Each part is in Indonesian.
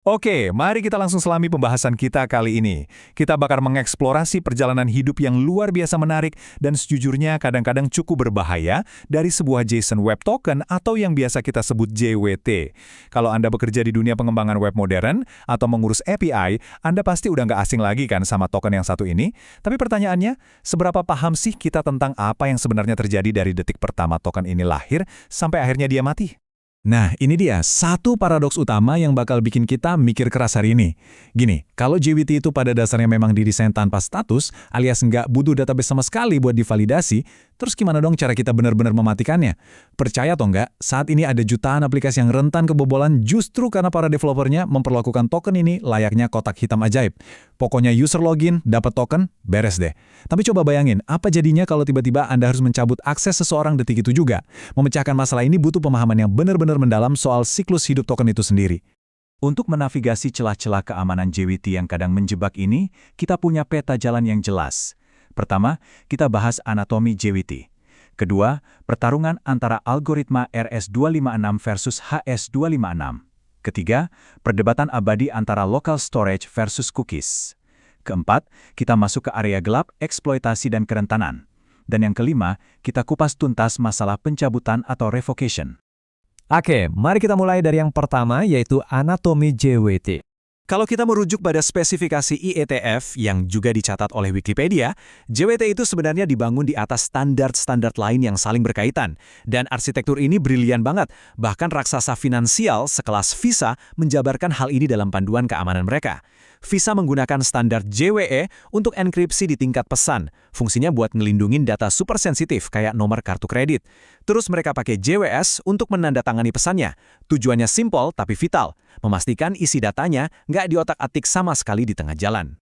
Oke, mari kita langsung selami pembahasan kita kali ini. Kita bakal mengeksplorasi perjalanan hidup yang luar biasa menarik dan sejujurnya kadang-kadang cukup berbahaya dari sebuah JSON Web Token atau yang biasa kita sebut JWT. Kalau Anda bekerja di dunia pengembangan web modern atau mengurus API, Anda pasti udah nggak asing lagi kan sama token yang satu ini. Tapi pertanyaannya, seberapa paham sih kita tentang apa yang sebenarnya terjadi dari detik pertama token ini lahir sampai akhirnya dia mati? Nah, ini dia satu paradoks utama yang bakal bikin kita mikir keras hari ini. Gini, kalau JWT itu pada dasarnya memang didesain tanpa status, alias nggak butuh database sama sekali buat divalidasi, terus gimana dong cara kita benar-benar mematikannya? Percaya atau nggak, saat ini ada jutaan aplikasi yang rentan kebobolan justru karena para developernya memperlakukan token ini layaknya kotak hitam ajaib. Pokoknya user login, dapat token, beres deh. Tapi coba bayangin, apa jadinya kalau tiba-tiba Anda harus mencabut akses seseorang detik itu juga? Memecahkan masalah ini butuh pemahaman yang benar-benar mendalam soal siklus hidup token itu sendiri. Untuk menavigasi celah-celah keamanan JWT yang kadang menjebak ini, kita punya peta jalan yang jelas. Pertama, kita bahas anatomi JWT. Kedua, pertarungan antara algoritma RS256 versus HS256. Ketiga, perdebatan abadi antara local storage versus cookies. Keempat, kita masuk ke area gelap, eksploitasi dan kerentanan. Dan yang kelima, kita kupas tuntas masalah pencabutan atau revocation. Oke, mari kita mulai dari yang pertama, yaitu anatomi JWT. Kalau kita merujuk pada spesifikasi IETF yang juga dicatat oleh Wikipedia, JWT itu sebenarnya dibangun di atas standar-standar lain yang saling berkaitan. Dan arsitektur ini brilian banget, bahkan raksasa finansial sekelas Visa menjabarkan hal ini dalam panduan keamanan mereka. Visa menggunakan standar JWE untuk enkripsi di tingkat pesan. Fungsinya buat ngelindungin data super sensitif kayak nomor kartu kredit. Terus mereka pakai JWS untuk menandatangani pesannya. Tujuannya simpel tapi vital, memastikan isi datanya nggak diotak-atik sama sekali di tengah jalan.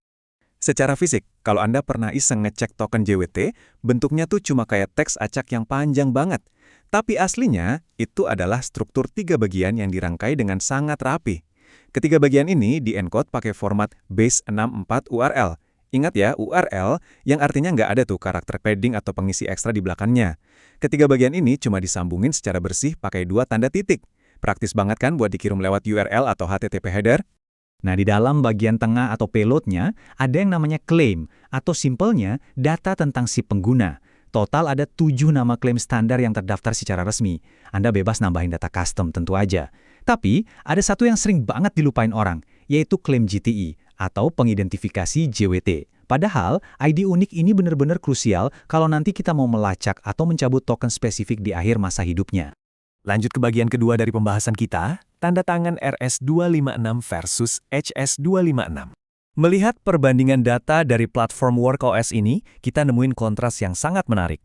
Secara fisik, kalau Anda pernah iseng ngecek token JWT, bentuknya tuh cuma kayak teks acak yang panjang banget. Tapi aslinya, itu adalah struktur 3 bagian yang dirangkai dengan sangat rapi. Ketiga bagian ini di-encode pakai format base64 URL. Ingat ya, URL yang artinya nggak ada tuh karakter padding atau pengisi ekstra di belakangnya. Ketiga bagian ini cuma disambungin secara bersih pakai 2 tanda titik. Praktis banget kan buat dikirim lewat URL atau HTTP header? Nah, di dalam bagian tengah atau payloadnya, ada yang namanya claim, atau simpelnya data tentang si pengguna. Total ada 7 nama klaim standar yang terdaftar secara resmi. Anda bebas nambahin data custom tentu aja. Tapi, ada satu yang sering banget dilupain orang, yaitu klaim GTE, atau pengidentifikasi JWT. Padahal, ID unik ini benar-benar krusial kalau nanti kita mau melacak atau mencabut token spesifik di akhir masa hidupnya. Lanjut ke bagian kedua dari pembahasan kita, tanda tangan RS256 versus HS256. Melihat perbandingan data dari platform WorkOS ini, kita nemuin kontras yang sangat menarik.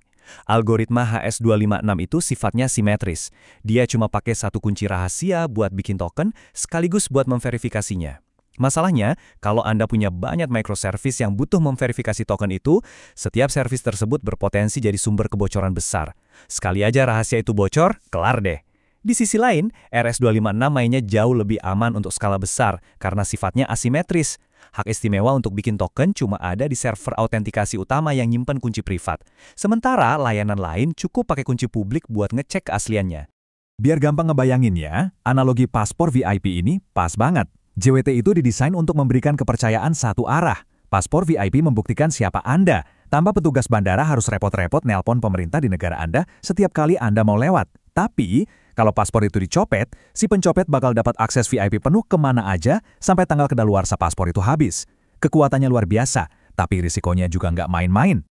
Algoritma HS256 itu sifatnya simetris. Dia cuma pakai satu kunci rahasia buat bikin token, sekaligus buat memverifikasinya. Masalahnya, kalau Anda punya banyak microservice yang butuh memverifikasi token itu, setiap service tersebut berpotensi jadi sumber kebocoran besar. Sekali aja rahasia itu bocor, kelar deh. Di sisi lain, RS256 mainnya jauh lebih aman untuk skala besar karena sifatnya asimetris. Hak istimewa untuk bikin token cuma ada di server autentikasi utama yang nyimpen kunci privat. Sementara layanan lain cukup pakai kunci publik buat ngecek keasliannya. Biar gampang ngebayangin ya, analogi paspor VIP ini pas banget. JWT itu didesain untuk memberikan kepercayaan satu arah. Paspor VIP membuktikan siapa Anda, tanpa petugas bandara harus repot-repot nelpon pemerintah di negara Anda setiap kali Anda mau lewat. Tapi, kalau paspor itu dicopet, si pencopet bakal dapat akses VIP penuh kemana aja sampai tanggal kedaluarsa paspor itu habis. Kekuatannya luar biasa, tapi risikonya juga nggak main-main.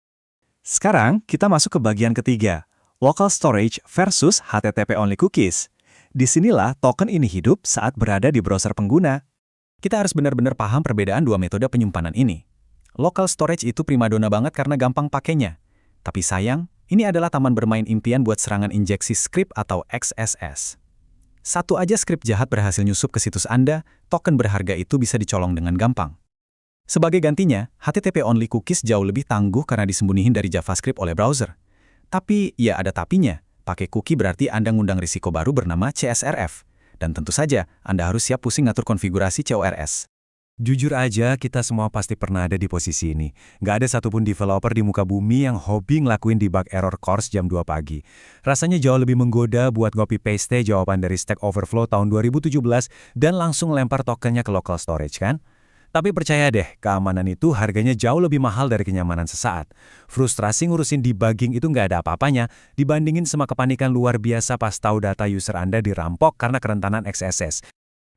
Sekarang, kita masuk ke bagian ketiga, local storage versus HTTP only cookies. Disinilah token ini hidup saat berada di browser pengguna. Kita harus benar-benar paham perbedaan dua metode penyimpanan ini. Local storage itu primadona banget karena gampang pakainya. Tapi sayang, ini adalah taman bermain impian buat serangan injeksi script atau XSS. Satu aja script jahat berhasil nyusup ke situs Anda, token berharga itu bisa dicolong dengan gampang. Sebagai gantinya, HTTP-only cookies jauh lebih tangguh karena disembunyiin dari JavaScript oleh browser. Tapi, ya ada tapinya. Pakai cookie berarti Anda ngundang risiko baru bernama CSRF. Dan tentu saja, Anda harus siap pusing ngatur konfigurasi CORS. Jujur aja, kita semua pasti pernah ada di posisi ini. Nggak ada satupun developer di muka bumi yang hobi ngelakuin debug error course jam 2 pagi. Rasanya jauh lebih menggoda buat copy-paste jawaban dari Stack Overflow tahun 2017 dan langsung lempar tokennya ke local storage, kan? Tapi percaya deh, keamanan itu harganya jauh lebih mahal dari kenyamanan sesaat. Frustrasi ngurusin debugging itu nggak ada apa-apanya dibandingin sama kepanikan luar biasa pas tahu data user Anda dirampok karena kerentanan XSS.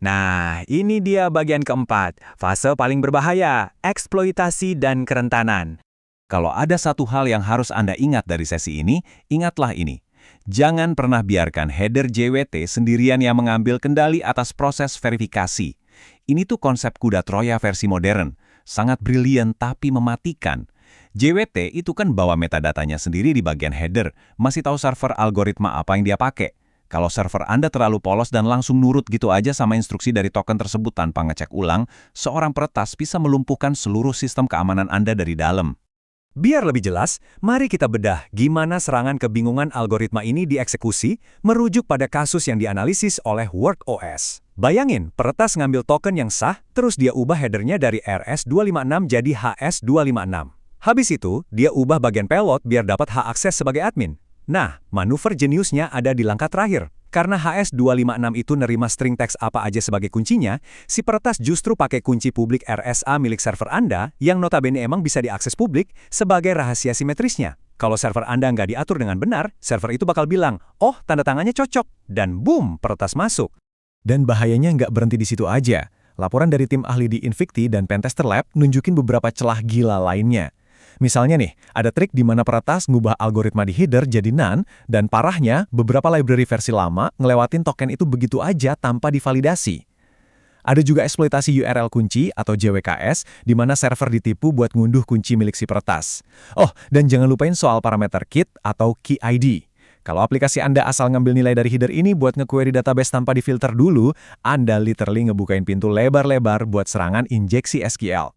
Nah, ini dia bagian keempat, fase paling berbahaya, eksploitasi dan kerentanan. Kalau ada satu hal yang harus Anda ingat dari sesi ini, ingatlah ini. Jangan pernah biarkan header JWT sendirian yang mengambil kendali atas proses verifikasi. Ini tuh konsep kuda Troya versi modern, sangat brilian tapi mematikan. JWT itu kan bawa metadatanya sendiri di bagian header, masih tahu server algoritma apa yang dia pakai. Kalau server Anda terlalu polos dan langsung nurut gitu aja sama instruksi dari token tersebut tanpa ngecek ulang, seorang peretas bisa melumpuhkan seluruh sistem keamanan Anda dari dalam. Biar lebih jelas, mari kita bedah gimana serangan kebingungan algoritma ini dieksekusi merujuk pada kasus yang dianalisis oleh WorkOS. Bayangin, peretas ngambil token yang sah, terus dia ubah headernya dari RS256 jadi HS256. Habis itu, dia ubah bagian payload biar dapat hak akses sebagai admin. Nah, manuver jeniusnya ada di langkah terakhir. Karena HS256 itu nerima string teks apa aja sebagai kuncinya, si peretas justru pakai kunci publik RSA milik server Anda yang notabene emang bisa diakses publik sebagai rahasia simetrisnya. Kalau server Anda nggak diatur dengan benar, server itu bakal bilang, oh tanda tangannya cocok, dan boom, peretas masuk. Dan bahayanya nggak berhenti di situ aja. Laporan dari tim ahli di Invicti dan Pentester Lab nunjukin beberapa celah gila lainnya. Misalnya nih, ada trik di mana peretas ngubah algoritma di header jadi none, dan parahnya, beberapa library versi lama ngelewatin token itu begitu aja tanpa divalidasi. Ada juga eksploitasi URL kunci atau JWKS, di mana server ditipu buat ngunduh kunci milik si peretas. Oh, dan jangan lupain soal parameter key atau key ID. Kalau aplikasi Anda asal ngambil nilai dari header ini buat nge-query database tanpa difilter dulu, Anda literally ngebukain pintu lebar-lebar buat serangan injeksi SQL.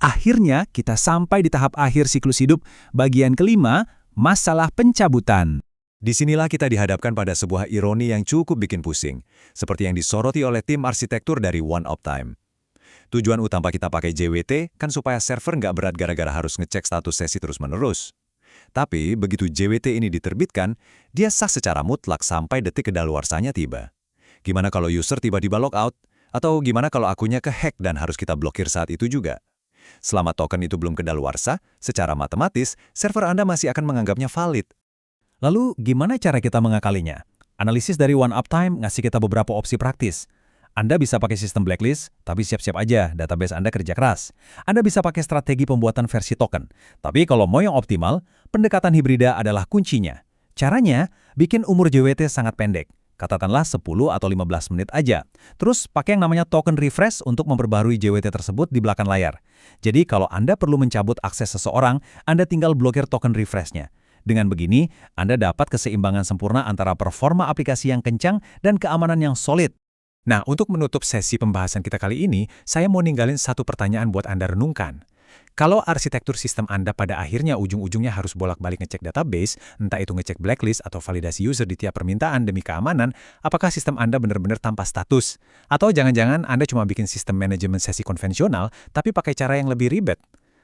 Akhirnya, kita sampai di tahap akhir siklus hidup, bagian kelima, masalah pencabutan. Disinilah kita dihadapkan pada sebuah ironi yang cukup bikin pusing, seperti yang disoroti oleh tim arsitektur dari OneUptime. Tujuan utama kita pakai JWT kan supaya server nggak berat gara-gara harus ngecek status sesi terus-menerus. Tapi begitu JWT ini diterbitkan, dia sah secara mutlak sampai detik kedaluarsanya tiba. Gimana kalau user tiba-tiba logout? Atau gimana kalau akunnya kehack dan harus kita blokir saat itu juga? Selama token itu belum kedaluarsa, secara matematis, server Anda masih akan menganggapnya valid. Lalu, gimana cara kita mengakalinya? Analisis dari OneUptime ngasih kita beberapa opsi praktis. Anda bisa pakai sistem blacklist, tapi siap-siap aja database Anda kerja keras. Anda bisa pakai strategi pembuatan versi token. Tapi kalau mau yang optimal, pendekatan hibrida adalah kuncinya. Caranya, bikin umur JWT sangat pendek. Katakanlah 10 atau 15 menit aja. Terus pakai yang namanya token refresh untuk memperbarui JWT tersebut di belakang layar. Jadi kalau Anda perlu mencabut akses seseorang, Anda tinggal blokir token refresh-nya. Dengan begini, Anda dapat keseimbangan sempurna antara performa aplikasi yang kencang dan keamanan yang solid. Nah, untuk menutup sesi pembahasan kita kali ini, saya mau ninggalin satu pertanyaan buat Anda renungkan. Kalau arsitektur sistem Anda pada akhirnya ujung-ujungnya harus bolak-balik ngecek database, entah itu ngecek blacklist atau validasi user di tiap permintaan demi keamanan, apakah sistem Anda benar-benar tanpa status? Atau jangan-jangan Anda cuma bikin sistem manajemen sesi konvensional, tapi pakai cara yang lebih ribet?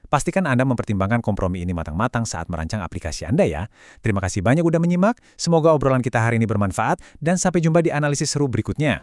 Pastikan Anda mempertimbangkan kompromi ini matang-matang saat merancang aplikasi Anda ya. Terima kasih banyak udah menyimak, semoga obrolan kita hari ini bermanfaat, dan sampai jumpa di analisis seru berikutnya.